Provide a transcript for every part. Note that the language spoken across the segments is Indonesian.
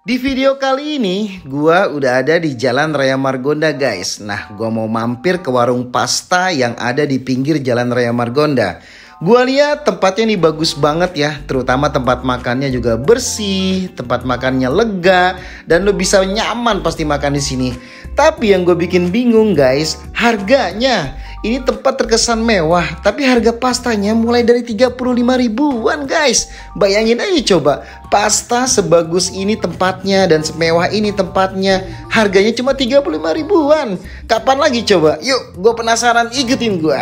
Di video kali ini, gua udah ada di Jalan Raya Margonda guys. Nah, gua mau mampir ke warung pasta yang ada di pinggir Jalan Raya Margonda. Gua lihat tempatnya nih bagus banget ya, terutama tempat makannya juga bersih, tempat makannya lega, dan lo bisa nyaman pasti makan di sini. Tapi yang gue bikin bingung guys, harganya. Ini tempat terkesan mewah, tapi harga pastanya mulai dari 35 ribuan guys. Bayangin aja coba, pasta sebagus ini tempatnya dan semewah ini tempatnya, harganya cuma 35 ribuan. Kapan lagi coba? Yuk, gue penasaran, ikutin gue.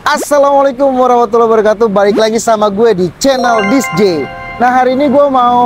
Assalamualaikum warahmatullahi wabarakatuh. Balik lagi sama gue di channel DisJ. Nah, hari ini gue mau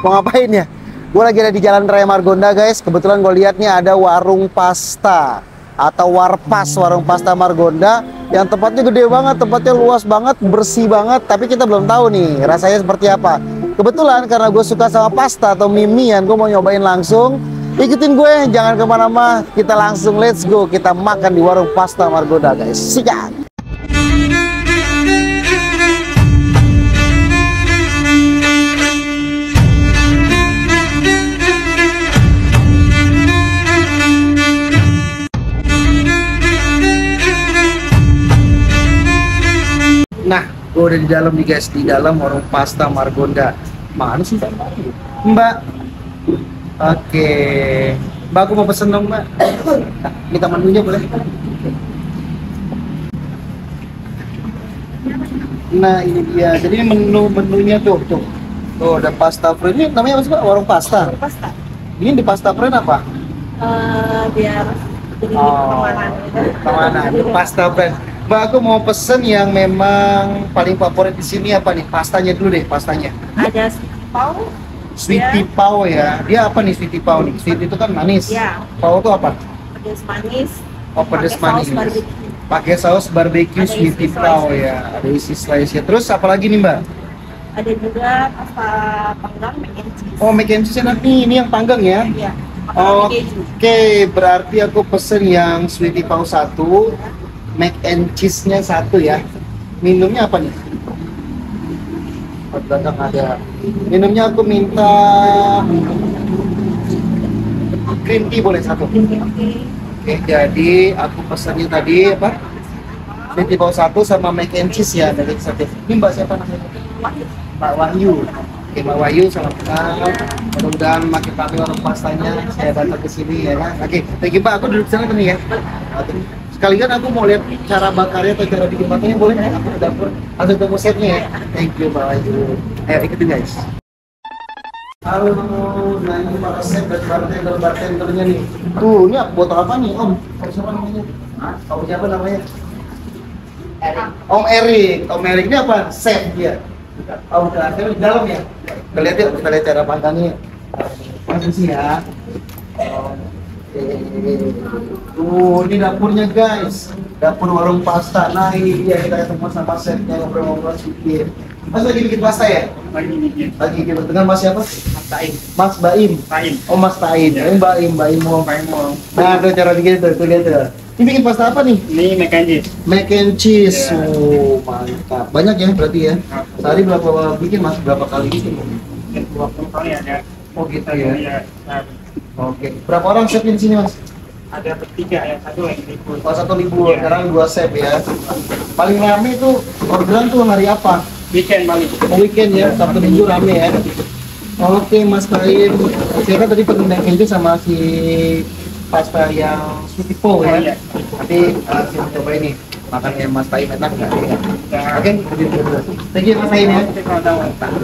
ngapain ya? Gue lagi ada di Jalan Raya Margonda guys. Kebetulan gue lihat nih ada warung pasta atau warpas, warung pasta Margonda yang tempatnya gede banget, tempatnya luas banget, bersih banget. Tapi kita belum tahu nih rasanya seperti apa. Kebetulan karena gue suka sama pasta atau mie-mian, gue mau nyobain langsung. Ikutin gue, jangan kemana-mana. Kita langsung let's go, kita makan di warung pasta Margonda guys. Sikat. Nah, gue udah di dalam nih guys, di dalam warung pasta Margonda. Mana sih Mbak? Oke, Mbak, aku mau pesen dong Mbak. Nah, minta menunya boleh? Nah, ini dia. Jadi menunya tuh. Tuh ada pasta friend. Ini namanya apa sih Mbak? Warung pasta. Warung pasta. Ini di pasta friend apa? Biar jadi kemana? Pasta friend. Mbak, aku mau pesen yang memang paling favorit di sini apa nih? Pastanya dulu deh, pastanya. Ada pau. Sweetie pau ya. Dia apa nih sweetie pau nih? Sweet itu kan manis. Ya. Pau itu apa? Pedas manis. Oh, pedas manis. Barbecue. Pakai saus barbecue Ada sweetie isi pau slice. ya. Ada isi slice-nya. Terus apa lagi nih Mbak? Ada juga pasta panggang mac and cheese. Oh, mac and cheese enak nih. Ini yang panggang ya. Iya. Makaroni keju. Oke, berarti aku pesen yang sweetie pau 1, mac and cheese-nya 1 ya. Minumnya apa nih? Oh, belakang ada. Minumnya aku minta green tea boleh 1. Oke. Oke, jadi aku pesannya tadi apa? Sweetie pau 1 sama mac and cheese ya dari 1. Ini Mbak siapa namanya? Mbak Wahyu. Oke, Mbak Wahyu, salam kenal. Mudah-mudahan makin ramai warung pastanya saya datang ke sini ya kan. Oke, thank you Pak. Aku duduk sana nih ya. Oke. Sekalian aku mau lihat cara bakarnya atau cara bikin makannya, boleh ya? Aku ke dapur langsung tunggu setnya ya. Thank you Mbak Wahyu. Ayo ikutin guys. Halo, nah ini Pak resep dan bartendernya nih. Tuh, ini botol apa nih Om? Om siapa namanya? Om siapa namanya? Om Erik. Om Erik ini apa? Chef dia. Oh, udah di dalam ya. Kita lihat ya, kita lihat cara panggangannya. Langsung sih ya. Tuh, ini dapurnya guys. Dapur warung pasta. Nah, ini dia kita ketemu sama chefnya, ngobrol-ngobrol sedikit. Mas lagi bikin pasta ya? Lagi bikin. Lagi bikin dengan Mas siapa? Mas Taim. Mas Baim. Taim. Oh, Mas Taim. Ya. Ini Baim mau. Nah, tuh cara bikin tuh lihat tuh. Ini bikin pasta apa nih? Ini mac and cheese. Mac and cheese. Ya. Oh, mantap. Banyak ya berarti ya? Sehari berapa bikin Mas? Berapa kali bikin? 20 kali ada. Oh gitu ya. Ya. Nah, Oke. Berapa orang chef di sini Mas? ada bertiga ya, satu lagi libur. Oh, 1 libur, Iya. sekarang 2 chef ya. Paling rame tuh orderan tuh hari apa? Weekend balik. Oh, weekend ya, Sabtu Minggu rame ya. Oke Mas Karim, saya kan tadi pesen mac and cheese sama si pasta yang sweetie pau Oh, ya. iya. Nanti saya mau coba ini makannya Mas Taim enak nggak? Ya. Oke, thank you Mas Taim ya. Nanti kalau tahu.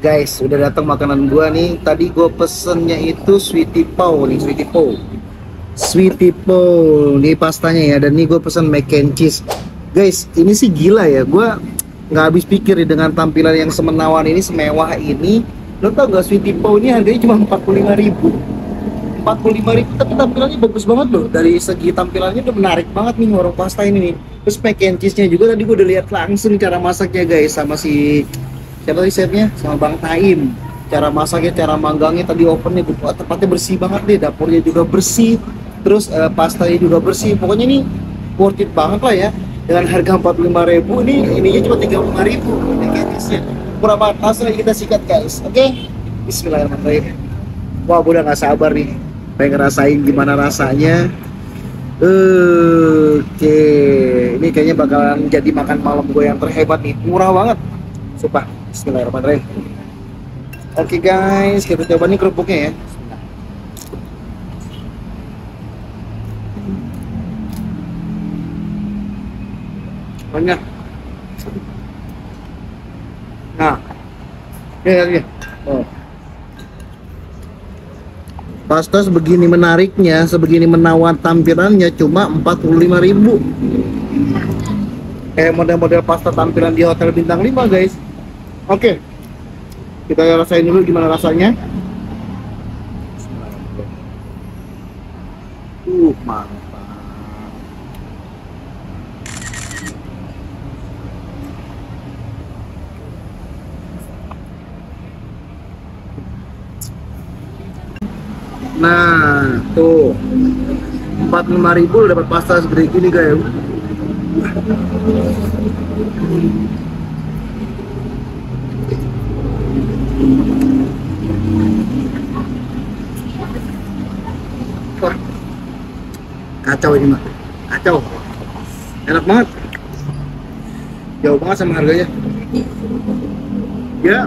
Guys, udah datang makanan gua nih. Tadi gua pesennya itu sweetie pau nih, sweetie pau. Sweetie pau, nih pastanya ya. Dan nih gua pesen mac and cheese. Guys, ini sih gila ya. Gua nggak habis pikir nih dengan tampilan yang semenawan ini, semewah ini. Lo tau gak sweetie pau ini harganya cuma 45.000. 45.000 tapi tampilannya bagus banget loh. Dari segi tampilannya udah menarik banget nih warung pasta ini nih. Terus mac and cheese-nya juga tadi gue udah lihat langsung cara masaknya guys, sama si siapa tadi chefnya, sama Bang Taim. Cara masaknya, cara manggangnya tadi ovennya tempatnya bersih banget deh, dapurnya juga bersih. Terus pastanya juga bersih. Pokoknya ini worth it banget lah ya. Dengan harga 45.000 ininya cuma 35.000 mac and cheese-nya. Murah banget, langsung aja kita sikat guys. Oke? Bismillahirrahmanirrahim. Wah, gue udah gak sabar nih pengen ngerasain gimana rasanya. Oke, ini kayaknya bakalan jadi makan malam gue yang terhebat nih. Murah banget, sumpah. Bismillahirrahmanirrahim. Oke guys, kita coba nih kerupuknya ya. Banyak. Nah, ini. Oh. Pasta sebegini menariknya, sebegini menawan tampilannya cuma 45.000. Kayak model-model pasta tampilan di hotel bintang 5 guys. Oke. Kita rasain dulu gimana rasanya. Mantap. Nah, tuh 45.000 dapat pasta segede gini guys. Wah, kacau ini mah, kacau, enak banget, jauh banget sama harganya. Ya,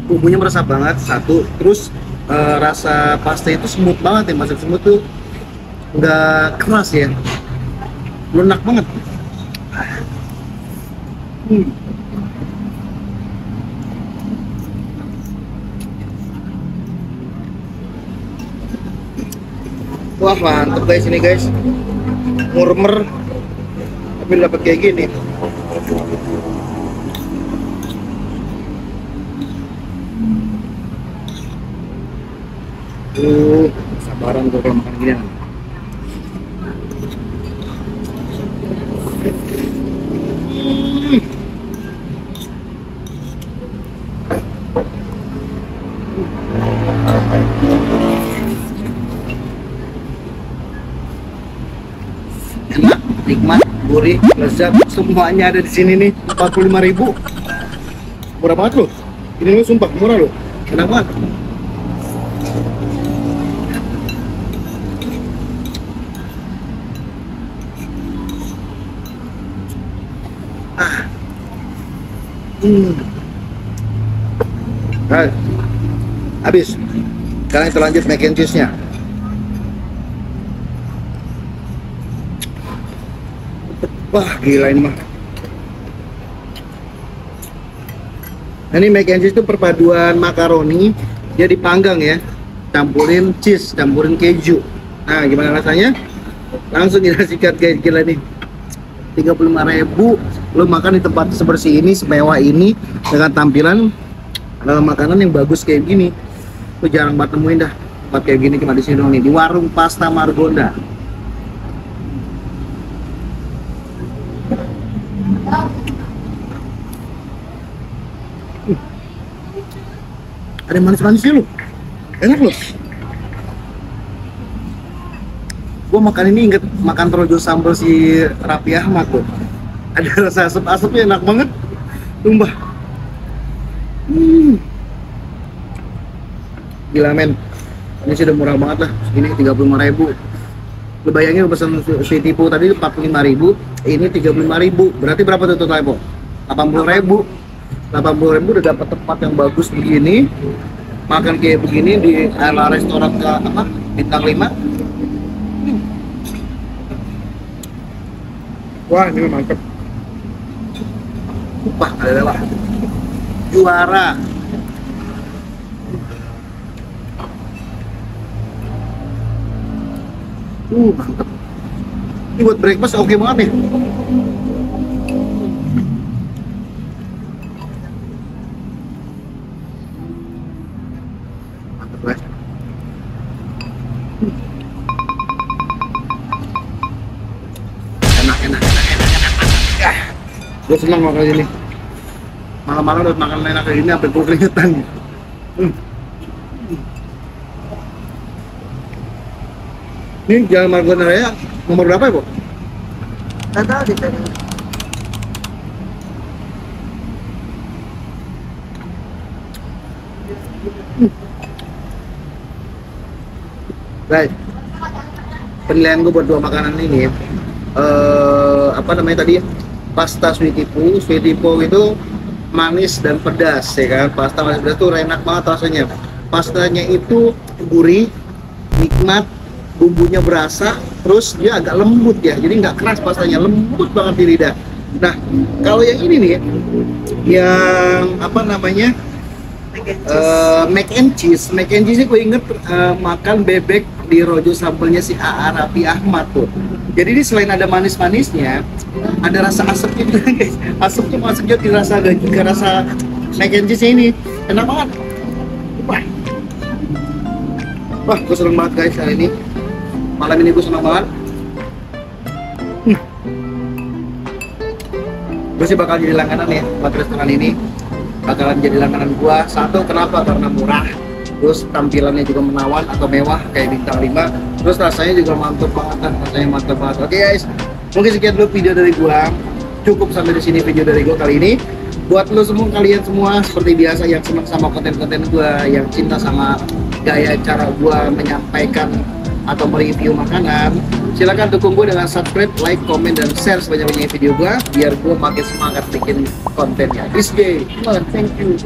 bumbunya meresap banget satu, terus rasa pasta itu smooth banget ya, masak smooth tuh nggak keras ya, lunak banget. Wah mantep guys ini guys, murmer tapi dapat kayak gini. Sabaran gue kalau makan gini. Enak, nikmat, gurih, lezat, semuanya ada di sini nih. 45.000, murah banget loh. Ini loh sumpah murah loh, enak banget. Nah, habis. Sekarang kita lanjut mac and cheese-nya. Wah, gila ini mah. Nah, ini mac and cheese itu perpaduan makaroni, dia dipanggang ya, campurin cheese, campurin keju. Nah, gimana rasanya? Langsung kita sikat guys, gila nih. 35.000 lo makan di tempat sebersih ini, semewah ini, dengan tampilan makanan yang bagus kayak gini. Lo jarang banget nemuin dah tempat kayak gini, cuma di sini dong nih, di warung pasta Margonda. Ada manis-manisnya lo, enak loh. Gue makan ini inget makan terojo sambal si Raffi Ahmad tuh. Ada rasa asap-asapnya enak banget, sumpah. Gila men, ini sudah murah banget lah. Ini 35.000. Lu bayangin pesan si tipu tadi 45.000, ini 35.000. Berarti berapa tuh totalnya, Po? 80.000. 80.000 udah dapat tempat yang bagus begini, makan kayak begini di ala restoran ke apa? Bintang 5. Wah, ini mantep. Wah, adalah juara. Mantep. Ini buat breakfast oke banget nih. Mantep guys. Gue senang makan ini. Malam-malam udah makan enak kayak gini sampai gue keringetan. Ini Jalan Margonda Raya nomor berapa ya, Bu? Nggak tahu deh tadi. Baik. Penilaian gue buat dua makanan ini, apa namanya tadi? Pasta Sweety Po. Sweety Po itu manis dan pedas, ya kan? Pasta manis pedas tuh enak banget rasanya. Pastanya itu gurih, nikmat, bumbunya berasa, terus dia agak lembut ya. Jadi nggak keras pastanya, lembut banget di lidah. Nah, kalau yang ini nih, yang apa namanya? Mac and cheese. Mac and cheese ini gue inget makan bebek di Rojo Sambelnya si A.A. Raffi Ahmad tuh. Jadi ini selain ada manis-manisnya, ada rasa asapnya juga guys. Asapnya masuk jadi rasa daging ke rasa mac and cheese ini. Enak banget. Wah, gue seneng banget guys hari ini. Malam ini gue seneng banget. Gue sih bakal jadi langganan ya buat restoran ini. Bakalan jadi langganan gua. Satu, kenapa? Karena murah, terus tampilannya juga menawan atau mewah kayak bintang 5, terus rasanya juga mantap banget, Oke guys, mungkin sekian dulu video dari gua. Cukup sampai di sini video dari gua kali ini. Buat lo semua, kalian semua seperti biasa yang senang sama konten-konten gua, yang cinta sama gaya cara gua menyampaikan atau mereview makanan, silakan dukung gue dengan subscribe, like, komen, dan share sebanyak-banyaknya video gue biar gue makin semangat bikin kontennya. This day, thank you.